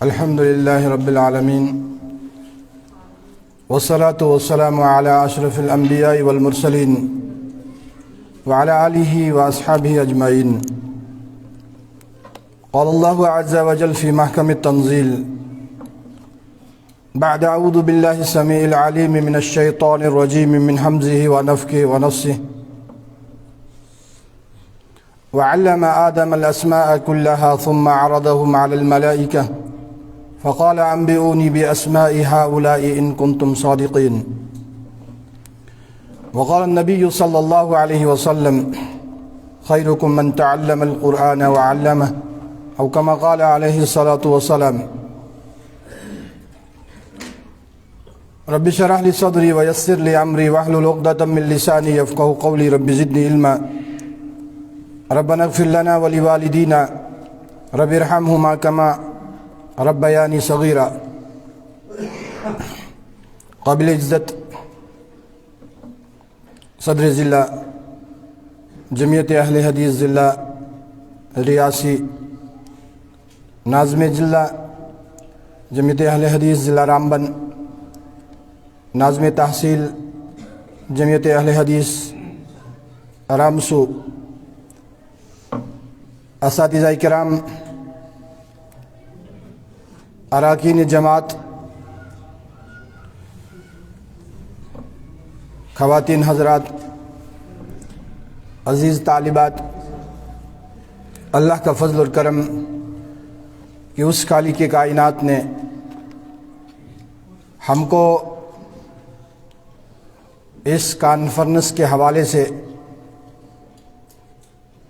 الحمد للہ رب العالمین والصلاة والسلام علی اشرف الانبیاء والمرسلین وعلی آلہ واصحابہ اجمعین. قال اللہ عز وجل فی محکم التنزیل بعد اعوذ باللہ السمیع العلیم من الشیطان الرجیم من حمزہ ونفخہ ونفثہ وعلم آدم الاسماء كلها ثم عرضهم على الملائکہ فقال انبئوني بأسماء هؤلاء إن كنتم صادقين. وقال النبي صلى الله عليه وسلم خيركم من تعلم القرآن وعلمه أو كما قال عليه الصلاة والسلام. رب اشرح لي صدري ويسر لي أمري واحلل عقدة من لساني يفقهوا قولي. رب زدني علما. ربنا اغفر لنا ولوالدينا رب ارحمهما كما ربیانی صغیرہ. قابل عزت صدر ضلع جمعیت اہل حدیث ضلع ریاسی، ناظم ضلع جمعیت اہل حدیث ضلع رامبن، ناظم تحصیل جمعیت اہل حدیث رامسو، اساتذہ کرام، اراکین جماعت، خواتین حضرات، عزیز طالبات، اللہ کا فضل اور کرم کہ اس خالق کائنات نے ہم کو اس کانفرنس کے حوالے سے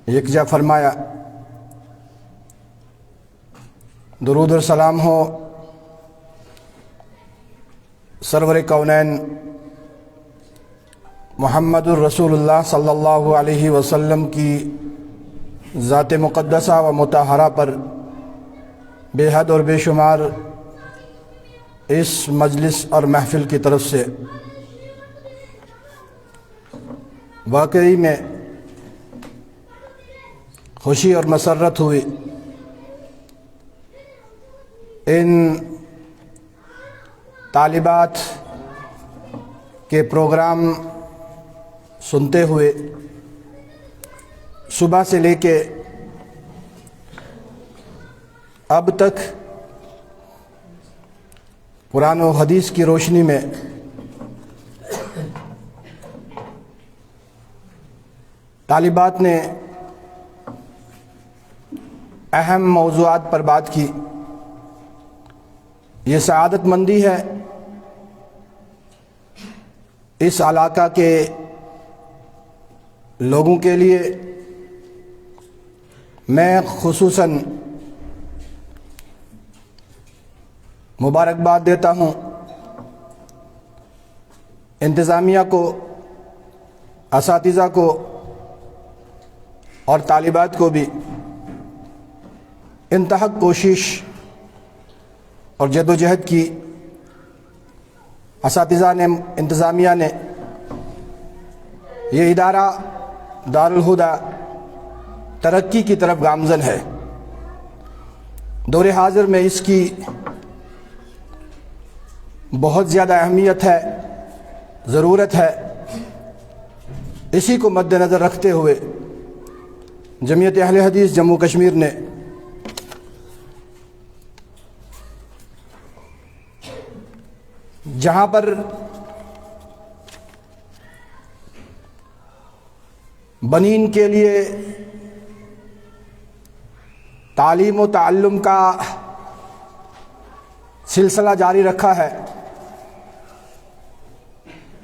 یکجا فرمایا. درود و سلام ہو سرور کونین محمد الرسول اللہ صلی اللہ علیہ وسلم کی ذات مقدسہ و مطہرہ پر بے حد اور بے شمار اس مجلس اور محفل کی طرف سے. واقعی میں خوشی اور مسرت ہوئی ان طالبات کے پروگرام سنتے ہوئے. صبح سے لے کے اب تک قرآن و حدیث کی روشنی میں طالبات نے اہم موضوعات پر بات کی. یہ سعادت مندی ہے اس علاقہ کے لوگوں کے لیے. میں خصوصاً مبارکباد دیتا ہوں انتظامیہ کو، اساتذہ کو اور طالبات کو بھی. انتہائی کوشش اور جد و جہد کی اساتذہ نے، انتظامیہ نے. یہ ادارہ دارالہدیٰ ترقی کی طرف گامزن ہے. دور حاضر میں اس کی بہت زیادہ اہمیت ہے، ضرورت ہے. اسی کو مد نظر رکھتے ہوئے جمعیت اہل حدیث جموں کشمیر نے جہاں پر بنین کے لیے تعلیم و تعلم کا سلسلہ جاری رکھا ہے،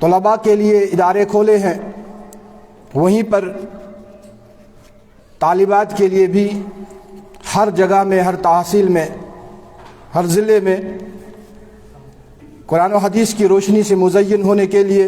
طلباء کے لیے ادارے کھولے ہیں، وہیں پر طالبات کے لیے بھی ہر جگہ میں، ہر تحصیل میں، ہر ضلع میں قرآن و حدیث کی روشنی سے مزین ہونے کے لیے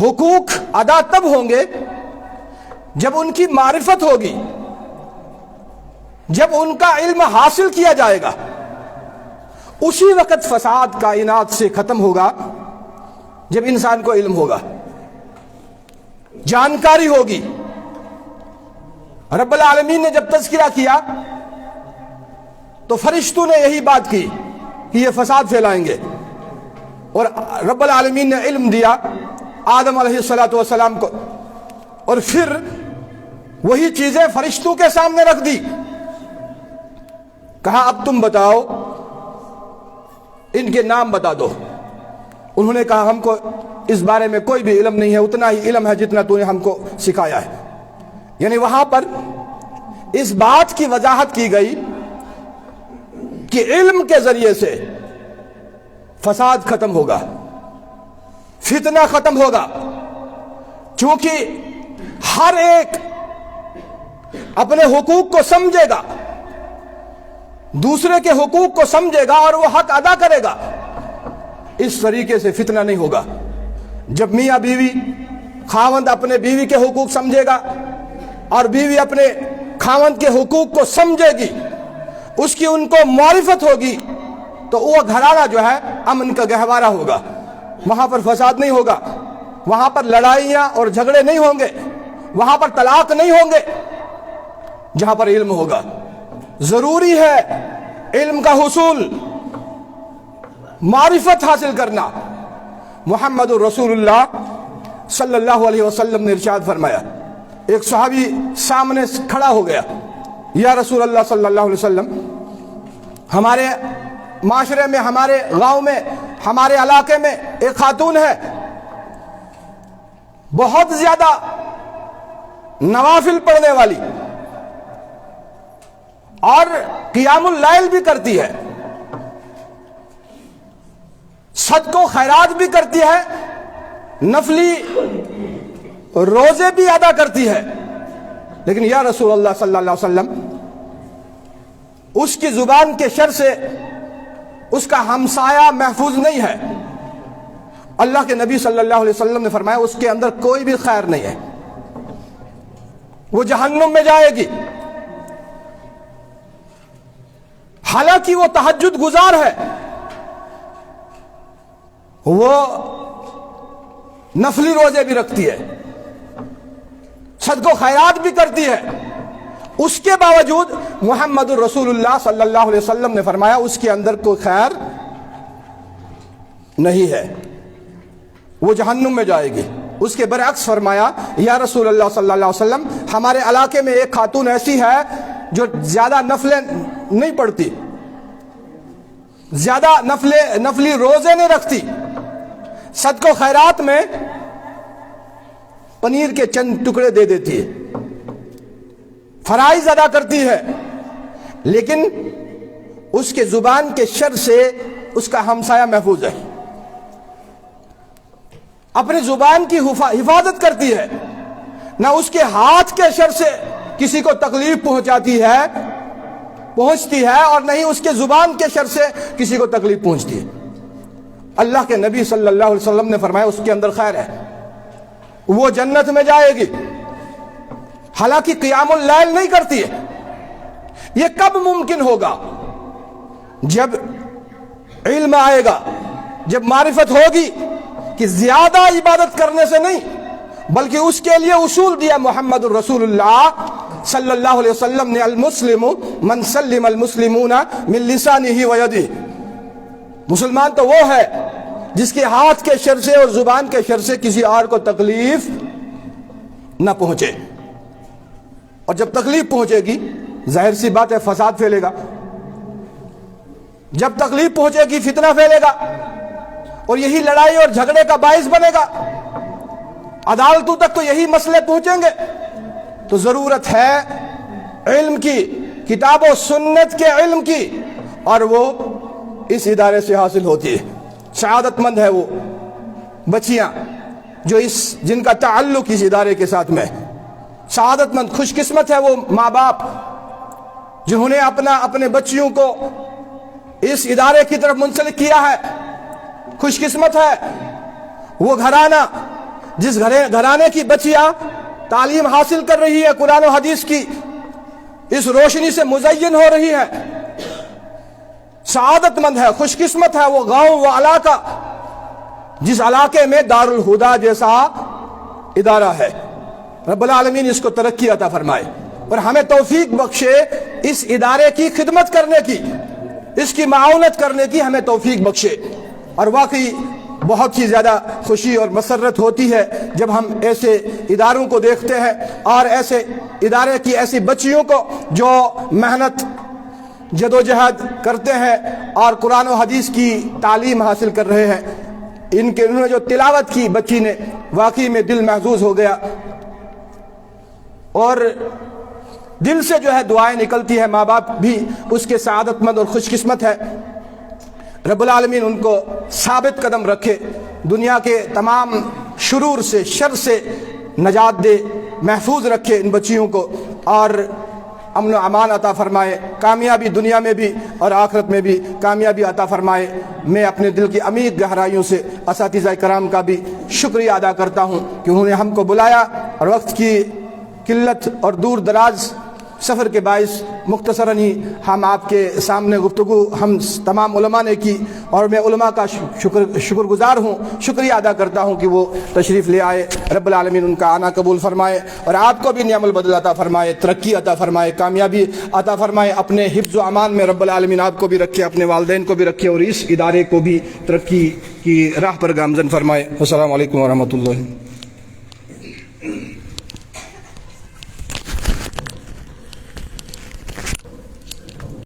حقوق ادا تب ہوں گے جب ان کی معرفت ہوگی، جب ان کا علم حاصل کیا جائے گا۔ اسی وقت فساد کائنات سے ختم ہوگا جب انسان کو علم ہوگا، جانکاری ہوگی۔ رب العالمین نے جب تذکرہ کیا تو فرشتوں نے یہی بات کی کہ یہ فساد پھیلائیں گے، اور رب العالمین نے علم دیا آدم علیہ السلام کو، اور پھر وہی چیزیں فرشتوں کے سامنے رکھ دی، کہا اب تم بتاؤ، ان کے نام بتا دو۔ انہوں نے کہا ہم کو اس بارے میں کوئی بھی علم نہیں ہے، اتنا ہی علم ہے جتنا تو نے ہم کو سکھایا ہے۔ یعنی وہاں پر اس بات کی وضاحت کی گئی کہ علم کے ذریعے سے فساد ختم ہوگا، فتنہ ختم ہوگا، چونکہ ہر ایک اپنے حقوق کو سمجھے گا، دوسرے کے حقوق کو سمجھے گا اور وہ حق ادا کرے گا۔ اس طریقے سے فتنہ نہیں ہوگا۔ جب میاں بیوی، خاوند اپنے بیوی کے حقوق سمجھے گا اور بیوی اپنے خاوند کے حقوق کو سمجھے گی، اس کی ان کو معرفت ہوگی، تو وہ گھرانہ جو ہے امن کا گہوارہ ہوگا، وہاں پر فساد نہیں ہوگا، وہاں پر لڑائیاں اور جھگڑے نہیں ہوں گے، وہاں پر طلاق نہیں ہوں گے، جہاں پر علم ہوگا۔ ضروری ہے علم کا حصول، معرفت حاصل کرنا۔ محمد رسول اللہ صلی اللہ علیہ وسلم نے ارشاد فرمایا، ایک صحابی سامنے کھڑا ہو گیا، یا رسول اللہ صلی اللہ علیہ وسلم، ہمارے معاشرے میں، ہمارے گاؤں میں، ہمارے علاقے میں ایک خاتون ہے، بہت زیادہ نوافل پڑھنے والی اور قیام اللیل بھی کرتی ہے، صدقہ و خیرات بھی کرتی ہے، نفلی روزے بھی ادا کرتی ہے، لیکن یا رسول اللہ صلی اللہ علیہ وسلم، اس کی زبان کے شر سے اس کا ہمسایہ محفوظ نہیں ہے۔ اللہ کے نبی صلی اللہ علیہ وسلم نے فرمایا اس کے اندر کوئی بھی خیر نہیں ہے، وہ جہنم میں جائے گی۔ حالانکہ وہ تہجد گزار ہے، وہ نفلی روزے بھی رکھتی ہے، صدقہ و خیرات بھی کرتی ہے، اس کے باوجود محمد الرسول اللہ صلی اللہ علیہ وسلم نے فرمایا اس کے اندر کوئی خیر نہیں ہے، وہ جہنم میں جائے گی۔ اس کے برعکس فرمایا، یا رسول اللہ صلی اللہ علیہ وسلم، ہمارے علاقے میں ایک خاتون ایسی ہے جو زیادہ نفلیں نہیں پڑھتی، زیادہ نفلی روزے نہیں رکھتی، صدقہ و خیرات میں پنیر کے چند ٹکڑے دے دیتی ہے، فرائض ادا کرتی ہے، لیکن اس کے زبان کے شر سے اس کا ہمسایہ محفوظ ہے، اپنی زبان کی حفاظت کرتی ہے، نہ اس کے ہاتھ کے شر سے کسی کو تکلیف پہنچتی ہے اور نہیں اس کے زبان کے شر سے کسی کو تکلیف پہنچتی ہے۔ اللہ کے نبی صلی اللہ علیہ وسلم نے فرمایا اس کے اندر خیر ہے، وہ جنت میں جائے گی، حالانکہ قیام اللیل نہیں کرتی ہے۔ یہ کب ممکن ہوگا؟ جب علم آئے گا، جب معرفت ہوگی کہ زیادہ عبادت کرنے سے نہیں، بلکہ اس کے لیے اصول دیا محمد الرسول اللہ صلی اللہ علیہ وسلم نے، المسلم من سلم المسلمون من لسانہ و یدہ، مسلمان تو وہ ہے جس کے ہاتھ کے شر سے اور زبان کے شر سے کسی اور کو تکلیف نہ پہنچے، اور جب تکلیف پہنچے گی ظاہر سی بات ہے فساد پھیلے گا، جب تکلیف پہنچے گی فتنہ پھیلے گا، اور یہی لڑائی اور جھگڑے کا باعث بنے گا، عدالتوں تک تو یہی مسئلے پہنچیں گے۔ تو ضرورت ہے علم کی، کتاب و سنت کے علم کی، اور وہ اس ادارے سے حاصل ہوتی ہے۔ سعادت مند ہے وہ بچیاں جو جن کا تعلق اس ادارے کے ساتھ میں، سعادت مند خوش قسمت ہے وہ ماں باپ جنہوں نے اپنے بچیوں کو اس ادارے کی طرف منسلک کیا ہے، خوش قسمت ہے وہ گھرانہ جس گھرانے کی بچیاں تعلیم حاصل کر رہی ہے قرآن و حدیث کی، اس روشنی سے مزین ہو رہی ہے، سعادت مند ہے، خوش قسمت ہے وہ گاؤں، وہ علاقہ جس علاقے میں دارالہدا جیسا ادارہ ہے۔ رب العالمین اس کو ترقی عطا فرمائے اور ہمیں توفیق بخشے اس ادارے کی خدمت کرنے کی، اس کی معاونت کرنے کی ہمیں توفیق بخشے۔ اور واقعی بہت ہی زیادہ خوشی اور مسرت ہوتی ہے جب ہم ایسے اداروں کو دیکھتے ہیں اور ایسے ادارے کی ایسی بچیوں کو جو محنت جدوجہد کرتے ہیں اور قرآن و حدیث کی تعلیم حاصل کر رہے ہیں۔ انہوں نے جو تلاوت کی بچی نے، واقعی میں دل محظوظ ہو گیا اور دل سے جو ہے دعائیں نکلتی ہے۔ ماں باپ بھی اس کے سعادت مند اور خوش قسمت ہے۔ رب العالمین ان کو ثابت قدم رکھے، دنیا کے تمام شرور سے، شر سے نجات دے، محفوظ رکھے ان بچیوں کو اور امن و امان عطا فرمائے، کامیابی دنیا میں بھی اور آخرت میں بھی کامیابی عطا فرمائے۔ میں اپنے دل کی عمیق گہرائیوں سے اساتذہ کرام کا بھی شکریہ ادا کرتا ہوں کہ انہوں نے ہم کو بلایا اور وقت کی قلت اور دور دراز سفر کے باعث مختصراً ہی ہم آپ کے سامنے گفتگو ہم تمام علماء نے کی اور میں علماء کا شکر گزار ہوں، شکریہ ادا کرتا ہوں کہ وہ تشریف لے آئے۔ رب العالمین ان کا آنا قبول فرمائے اور آپ کو بھی نعم البدل عطا فرمائے، ترقی عطا فرمائے، کامیابی عطا فرمائے، اپنے حفظ و امان میں رب العالمین آپ کو بھی رکھے، اپنے والدین کو بھی رکھے اور اس ادارے کو بھی ترقی کی راہ پر گامزن فرمائے۔ السلام علیکم ورحمۃ اللہ۔